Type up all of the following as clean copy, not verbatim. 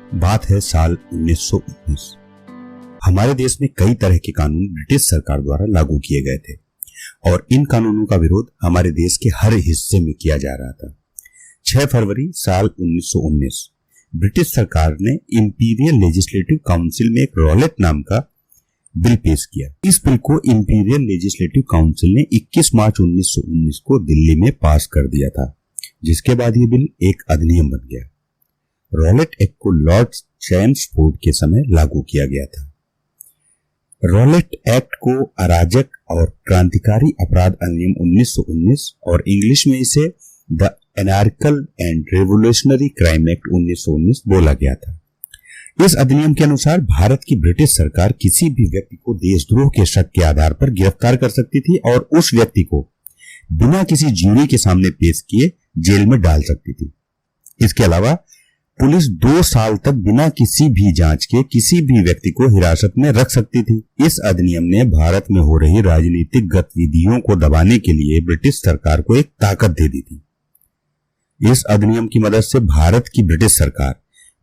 बात है साल 1919। हमारे देश में कई तरह के कानून ब्रिटिश सरकार द्वारा लागू किए गए थे और इन कानूनों का विरोध हमारे देश के हर हिस्से में किया जा रहा था। 6 फरवरी साल 1919 ब्रिटिश सरकार ने इंपीरियल लेजिस्लेटिव काउंसिल में एक रॉलेट नाम का बिल पेश किया। इस बिल को इंपीरियल लेजिस्लेटिव काउंसिल ने 21 मार्च 1919 को दिल्ली में पास कर दिया था, जिसके बाद ये बिल एक अधिनियम बन गया। रॉलेट एक्ट को लॉर्ड चैम्सफोर्ड के समय लागू किया गया था। रॉलेट एक्ट को अराजक और क्रांतिकारी अपराध अधिनियम 1919 और इंग्लिश में इसे the anarchical and revolutionary crime act 1919 बोला गया था। इस अधिनियम के अनुसार भारत की ब्रिटिश सरकार किसी भी व्यक्ति को देशद्रोह के शक के आधार पर गिरफ्तार कर सकती थी और उस व्यक्ति को बिना किसी ज्यूरी के सामने पेश किए जेल में डाल सकती थी। इसके अलावा पुलिस 2 साल तक बिना किसी भी जांच के किसी भी व्यक्ति को हिरासत में रख सकती थी। इस अधिनियम ने भारत में हो रही राजनीतिक गतिविधियों को दबाने के लिए ब्रिटिश सरकार को एक ताकत दे दी थी। इस अधिनियम की मदद से भारत की ब्रिटिश सरकार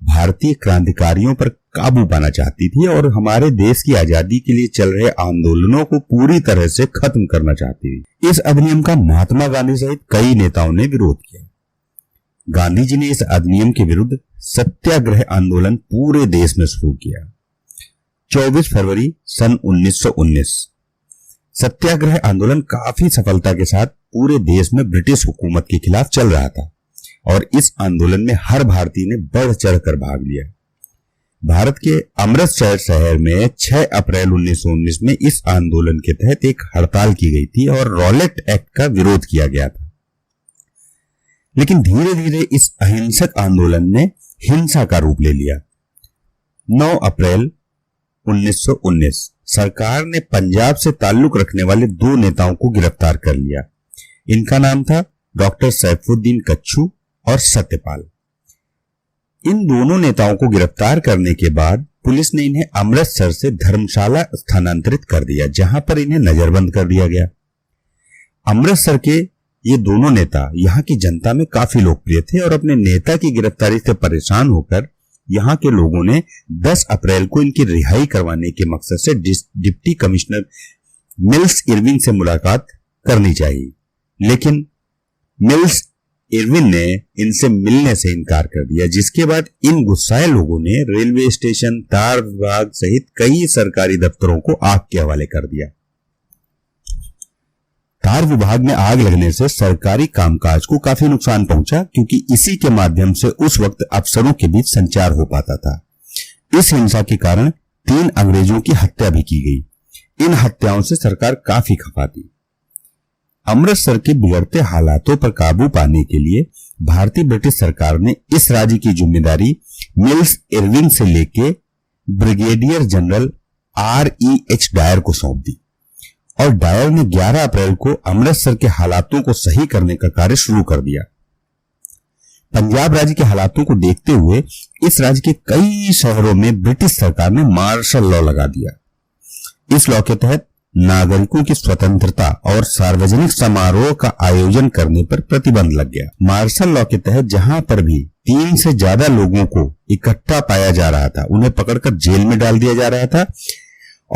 भारतीय क्रांतिकारियों पर काबू पाना चाहती थी और हमारे देश की आजादी के लिए चल रहे आंदोलनों को पूरी तरह से खत्म करना चाहती थी। इस अधिनियम का महात्मा गांधी सहित कई नेताओं ने विरोध किया। गांधी जी ने इस अधिनियम के विरुद्ध सत्याग्रह आंदोलन पूरे देश में शुरू किया। 24 फरवरी सन 1919 सत्याग्रह आंदोलन काफी सफलता के साथ पूरे देश में ब्रिटिश हुकूमत के खिलाफ चल रहा था और इस आंदोलन में हर भारतीय ने बढ़ चढ़कर भाग लिया। भारत के अमृतसर शहर में 6 अप्रैल 1919 में इस आंदोलन के तहत एक हड़ताल की गई थी और रॉलेट एक्ट का विरोध किया गया था। लेकिन धीरे धीरे इस अहिंसक आंदोलन ने हिंसा का रूप ले लिया। 9 अप्रैल 1919 सरकार ने पंजाब से ताल्लुक रखने वाले 2 नेताओं को गिरफ्तार कर लिया। इनका नाम था डॉक्टर सैफुद्दीन कच्छू और सत्यपाल। इन दोनों नेताओं को गिरफ्तार करने के बाद पुलिस ने इन्हें अमृतसर से धर्मशाला स्थानांतरित कर दिया, जहां पर इन्हें नजरबंद कर दिया गया। अमृतसर के ये दोनों नेता यहाँ की जनता में काफी लोकप्रिय थे और अपने नेता की गिरफ्तारी से परेशान होकर यहाँ के लोगों ने 10 अप्रैल को इनकी रिहाई करवाने के मकसद से डिप्टी कमिश्नर मिल्स इरविन से मुलाकात करनी चाहिए, लेकिन मिल्स इरविन ने इनसे मिलने से इनकार कर दिया, जिसके बाद इन गुस्साए लोगों ने रेलवे स्टेशन, तार विभाग सहित कई सरकारी दफ्तरों को आग के हवाले कर दिया। तार विभाग में आग लगने से सरकारी कामकाज को काफी नुकसान पहुंचा, क्योंकि इसी के माध्यम से उस वक्त अफसरों के बीच संचार हो पाता था। इस हिंसा के कारण 3 अंग्रेजों की हत्या भी की गई। इन हत्याओं से सरकार काफी खफा थी। अमृतसर के बिगड़ते हालातों पर काबू पाने के लिए भारतीय ब्रिटिश सरकार ने इस राज्य की जिम्मेदारी मिल्स इरविन से लेके ब्रिगेडियर जनरल R.E.H. डायर को सौंप दी और डायर ने 11 अप्रैल को अमृतसर के हालातों को सही करने का कार्य शुरू कर दिया। पंजाब राज्य के हालातों को देखते हुए इस राज्य के कई शहरों में ब्रिटिश सरकार ने मार्शल लॉ लगा दिया। इस लॉ के तहत नागरिकों की स्वतंत्रता और सार्वजनिक समारोह का आयोजन करने पर प्रतिबंध लग गया। मार्शल लॉ के तहत जहां पर भी 3 से ज्यादा लोगों को इकट्ठा पाया जा रहा था, उन्हें पकड़कर जेल में डाल दिया जा रहा था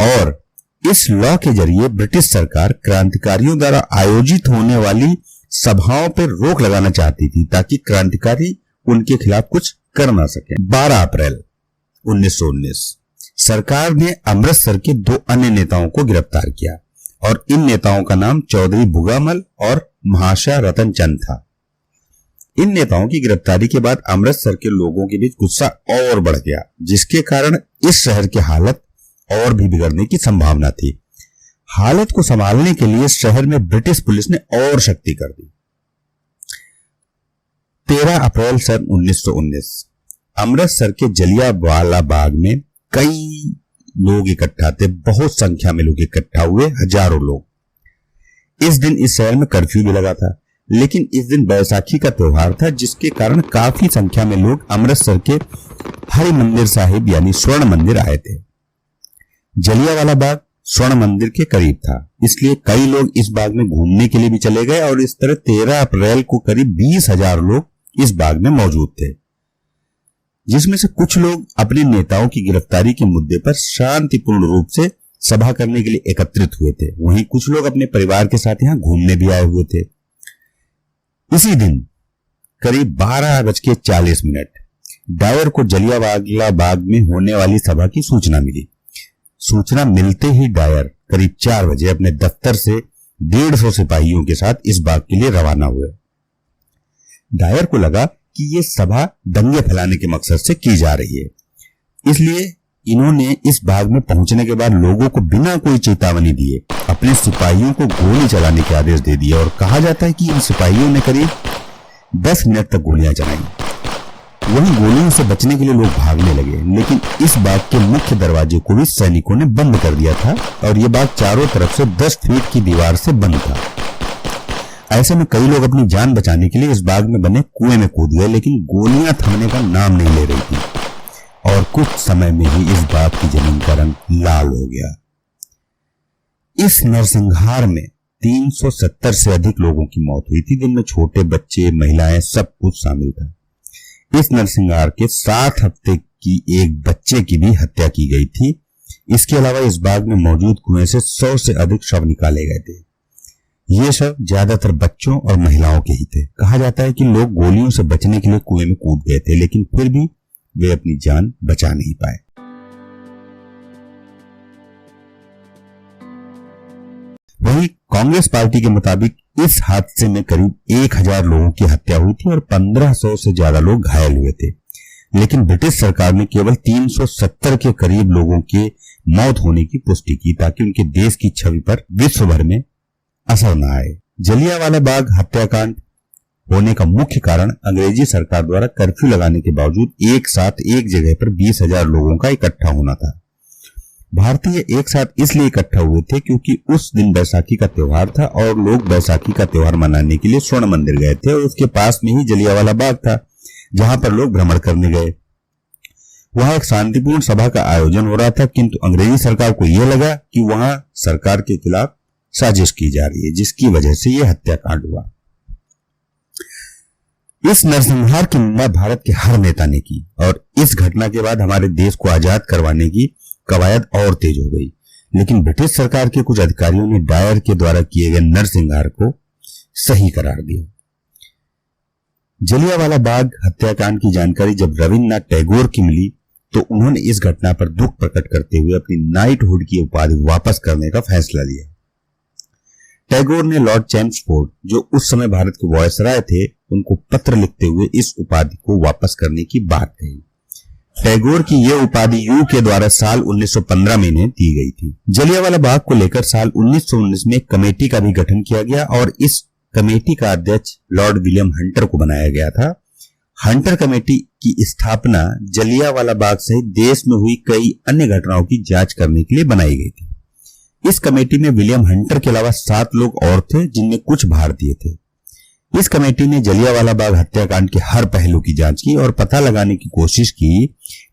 और इस लॉ के जरिए ब्रिटिश सरकार क्रांतिकारियों द्वारा आयोजित होने वाली सभाओं पर रोक लगाना चाहती थी, ताकि क्रांतिकारी उनके खिलाफ कुछ कर ना सके। 12 अप्रैल 1919 सरकार ने अमृतसर के 2 अन्य नेताओं को गिरफ्तार किया और इन नेताओं का नाम चौधरी भुगामल और महाशय रतन चंद था। इन नेताओं की गिरफ्तारी के बाद अमृतसर के लोगों के बीच गुस्सा और बढ़ गया, जिसके कारण इस शहर की हालत और भी बिगड़ने की संभावना थी। हालत को संभालने के लिए शहर में ब्रिटिश पुलिस ने और सख्ती कर दी। 13 अप्रैल सन 1919 अमृतसर के जलियांवाला बाग में कई लोग इकट्ठा थे। बहुत संख्या में लोग इकट्ठा हुए, हजारों लोग। इस दिन इस शहर में कर्फ्यू भी लगा था, लेकिन इस दिन बैसाखी का त्योहार था, जिसके कारण काफी संख्या में लोग अमृतसर के हरि मंदिर साहिब यानी स्वर्ण मंदिर आए थे। जलियांवाला बाग स्वर्ण मंदिर के करीब था, इसलिए कई लोग इस बाग में घूमने के लिए भी चले गए और इस तरह 13 अप्रैल को करीब 20,000 लोग इस बाग में मौजूद थे। जिसमें से कुछ लोग अपने नेताओं की गिरफ्तारी के मुद्दे पर शांतिपूर्ण रूप से सभा करने के लिए एकत्रित हुए थे। वहीं कुछ लोग अपने परिवार के साथ यहां घूमने भी आए हुए थे। इसी दिन करीब 12:40 डायर को जलियांवाला बाग में होने वाली सभा की सूचना मिली। सूचना मिलते ही डायर करीब 4 बजे अपने दफ्तर से 150 सिपाहियों के साथ इस बाग के लिए रवाना हुए। डायर को लगा कि ये सभा दंगे फैलाने के मकसद से की जा रही है, इसलिए इन्होंने इस बाग में पहुंचने के बाद लोगों को बिना कोई चेतावनी दिए अपने सिपाहियों को गोली चलाने के आदेश दे दिए और कहा जाता है कि इन सिपाहियों ने करीब 10 मिनट तक गोलियां चलाई। वहीं गोलियों से बचने के लिए लोग भागने लगे, लेकिन इस बाग के मुख्य दरवाजे को भी सैनिकों ने बंद कर दिया था और यह बाग चारों तरफ से 10 फीट की दीवार से बंद था। ऐसे में कई लोग अपनी जान बचाने के लिए इस बाग में बने कुएं में कूद गए, लेकिन गोलियां थमने का नाम नहीं ले रही थी और कुछ समय में ही इस बाग की जमीन का रंग लाल हो गया। इस नरसंहार में 370 से अधिक लोगों की मौत हुई थी, जिनमें छोटे बच्चे, महिलाएं, सब कुछ शामिल था। इस नरसंहार के 7 हफ्ते की एक बच्चे की भी हत्या की गई थी। इसके अलावा इस बाग में मौजूद कुएं से 100 से अधिक शव निकाले गए थे। ये शव ज्यादातर बच्चों और महिलाओं के ही थे। कहा जाता है कि लोग गोलियों से बचने के लिए कुएं में कूद गए थे, लेकिन फिर भी वे अपनी जान बचा नहीं पाए। वहीं कांग्रेस पार्टी के मुताबिक इस हादसे में करीब 1000 लोगों की हत्या हुई थी और 1500 से ज्यादा लोग घायल हुए थे, लेकिन ब्रिटिश सरकार ने केवल 370 के करीब लोगों के मौत होने की पुष्टि की ताकि उनके देश की छवि पर विश्व भर में असर न आए। जलियांवाला बाग हत्याकांड होने का मुख्य कारण अंग्रेजी सरकार द्वारा कर्फ्यू लगाने के बावजूद एक साथ एक जगह पर 20,000 लोगों का इकट्ठा होना था। भारतीय एक साथ इसलिए इकट्ठा हुए थे क्योंकि उस दिन बैसाखी का त्योहार था और लोग बैसाखी का त्योहार मनाने के लिए स्वर्ण मंदिर गए थे और उसके पास में ही जलियांवाला बाग था, जहां पर लोग भ्रमण करने गए। वहां एक शांतिपूर्ण सभा का आयोजन हो रहा था, किंतु अंग्रेजी सरकार को यह लगा कि वहां सरकार के खिलाफ साजिश की जा रही है, जिसकी वजह से यह हत्याकांड हुआ। इस नरसंहार की निंदा भारत के हर नेता ने की और इस घटना के बाद हमारे देश को आजाद करवाने की कवायद और तेज हो गई, लेकिन ब्रिटिश सरकार के कुछ अधिकारियों ने डायर के द्वारा किए गए नरसंहार को सही करार दिया। जलियांवाला बाग हत्याकांड की जानकारी जब रविन्द्रनाथ टैगोर की मिली तो उन्होंने इस घटना पर दुख प्रकट करते हुए अपनी नाइटहुड की उपाधि वापस करने का फैसला लिया। टैगोर ने लॉर्ड चैम्सफोर्ड, जो उस समय भारत के वायसराय थे, उनको पत्र लिखते हुए इस उपाधि को वापस करने की बात कही। टैगोर की यह उपाधि यू के द्वारा साल 1915 में इन्हें दी गई थी। जलियांवाला बाग को लेकर साल 1919 में एक कमेटी का भी गठन किया गया और इस कमेटी का अध्यक्ष लॉर्ड विलियम हंटर को बनाया गया था। हंटर कमेटी की स्थापना जलियांवाला बाग सहित देश में हुई कई अन्य घटनाओं की जांच करने के लिए बनाई गई थी। इस कमेटी में विलियम हंटर के अलावा 7 लोग और थे, जिनमें कुछ भारतीय थे। इस कमेटी ने जलियांवाला बाग हत्याकांड के हर पहलू की जांच की और पता लगाने की कोशिश की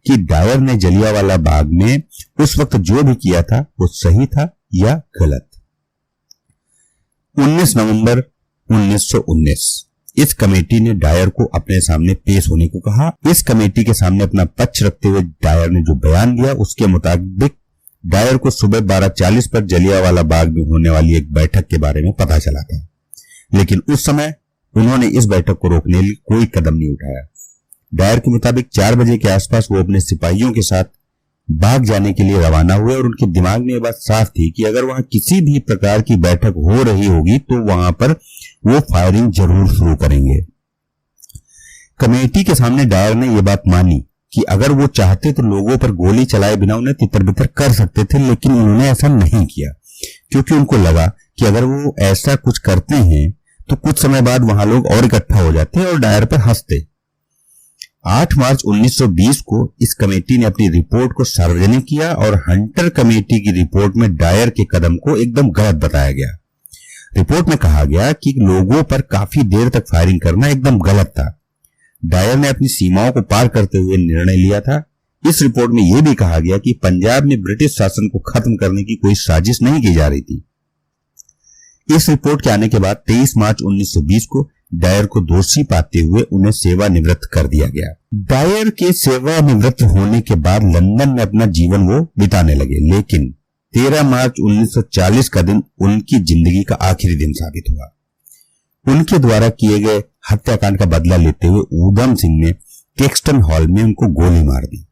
कि डायर ने जलियांवाला बाग में उस वक्त जो भी किया था वो सही था या गलत। 19 नवंबर 1919 इस कमेटी ने डायर को अपने सामने पेश होने को कहा। इस कमेटी के सामने अपना पक्ष रखते हुए डायर ने जो बयान दिया उसके मुताबिक डायर को सुबह 12:40 पर जलियांवाला बाग में होने वाली एक बैठक के बारे में पता चला था, लेकिन उस समय उन्होंने इस बैठक को रोकने के लिए कोई कदम नहीं उठाया। डायर के मुताबिक 4 बजे के आसपास वो अपने सिपाहियों के साथ बाग जाने के लिए रवाना हुए और उनके दिमाग में ये बात साफ थी कि अगर वहां किसी भी प्रकार की बैठक हो रही होगी तो वहां पर वो फायरिंग जरूर शुरू करेंगे। कमेटी के सामने डायर ने यह बात मानी कि अगर वो चाहते तो लोगों पर गोली चलाए बिना उन्हें तितर-बितर कर सकते थे, लेकिन उन्होंने ऐसा नहीं किया क्योंकि उनको लगा कि अगर वो ऐसा कुछ करते हैं तो कुछ समय बाद वहां लोग और इकट्ठा हो जाते और डायर पर हंसते। 8 मार्च 1920 को इस कमेटी ने अपनी रिपोर्ट को सार्वजनिक किया और हंटर कमेटी की रिपोर्ट में डायर के कदम को एकदम गलत बताया गया। रिपोर्ट में कहा गया कि लोगों पर काफी देर तक फायरिंग करना एकदम गलत था। डायर ने अपनी सीमाओं को पार करते हुए निर्णय लिया था। इस रिपोर्ट में यह भी कहा गया कि पंजाब में ब्रिटिश शासन को खत्म करने की कोई साजिश नहीं की जा रही थी। इस रिपोर्ट के आने के बाद 23 मार्च 1920 को डायर को दोषी पाते हुए उन्हें सेवानिवृत्त कर दिया गया। डायर के सेवानिवृत्त होने के बाद लंदन में अपना जीवन वो बिताने लगे, लेकिन 13 मार्च 1940 का दिन उनकी जिंदगी का आखिरी दिन साबित हुआ। उनके द्वारा किए गए हत्याकांड का बदला लेते हुए ऊधम सिंह ने कैक्सटन हॉल में उनको गोली मार दी।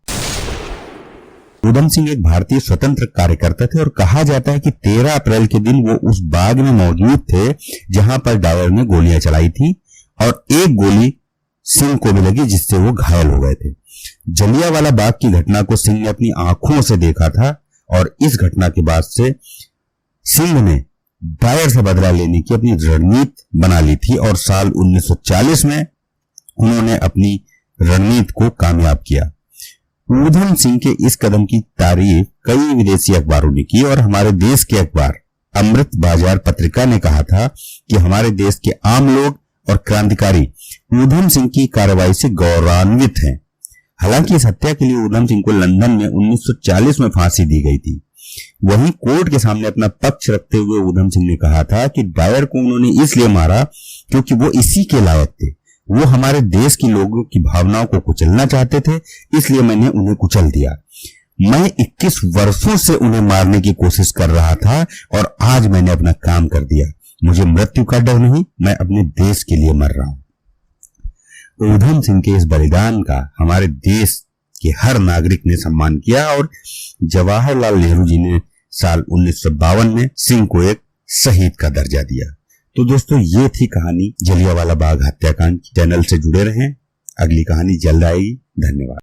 ऊधम सिंह एक भारतीय स्वतंत्र कार्यकर्ता थे और कहा जाता है कि 13 अप्रैल के दिन वो उस बाग में मौजूद थे जहां पर डायर ने गोलियां चलाई थी और एक गोली सिंह को भी लगी जिससे वो घायल हो गए थे। जलियांवाला बाग की घटना को सिंह ने अपनी आंखों से देखा था और इस घटना के बाद से सिंह ने डायर से बदला लेने की अपनी रणनीति बना ली थी और साल 1940 में उन्होंने अपनी रणनीति को कामयाब किया। ऊधम सिंह के इस कदम की तारीफ कई विदेशी अखबारों ने की और हमारे देश के अखबार अमृत बाजार पत्रिका ने कहा था कि हमारे देश के आम लोग और क्रांतिकारी ऊधम सिंह की कार्रवाई से गौरवान्वित हैं। हालांकि इस हत्या के लिए ऊधम सिंह को लंदन में 1940 में फांसी दी गई थी। वहीं कोर्ट के सामने अपना पक्ष रखते हुए ऊधम सिंह ने कहा था कि डायर को उन्होंने इसलिए मारा क्योंकि वो इसी के लायक थे। वो हमारे देश के लोगों की भावनाओं को कुचलना चाहते थे, इसलिए मैंने उन्हें कुचल दिया। मैं 21 वर्षों से उन्हें मारने की कोशिश कर रहा था और आज मैंने अपना काम कर दिया। मुझे मृत्यु का डर नहीं, मैं अपने देश के लिए मर रहा हूं। ऊधम सिंह के इस बलिदान का हमारे देश के हर नागरिक ने सम्मान किया और जवाहरलाल नेहरू जी ने साल 1952 में सिंह को एक शहीद का दर्जा दिया। तो दोस्तों, ये थी कहानी जलियांवाला बाग हत्याकांड। चैनल से जुड़े रहें, अगली कहानी जल्द आएगी। धन्यवाद।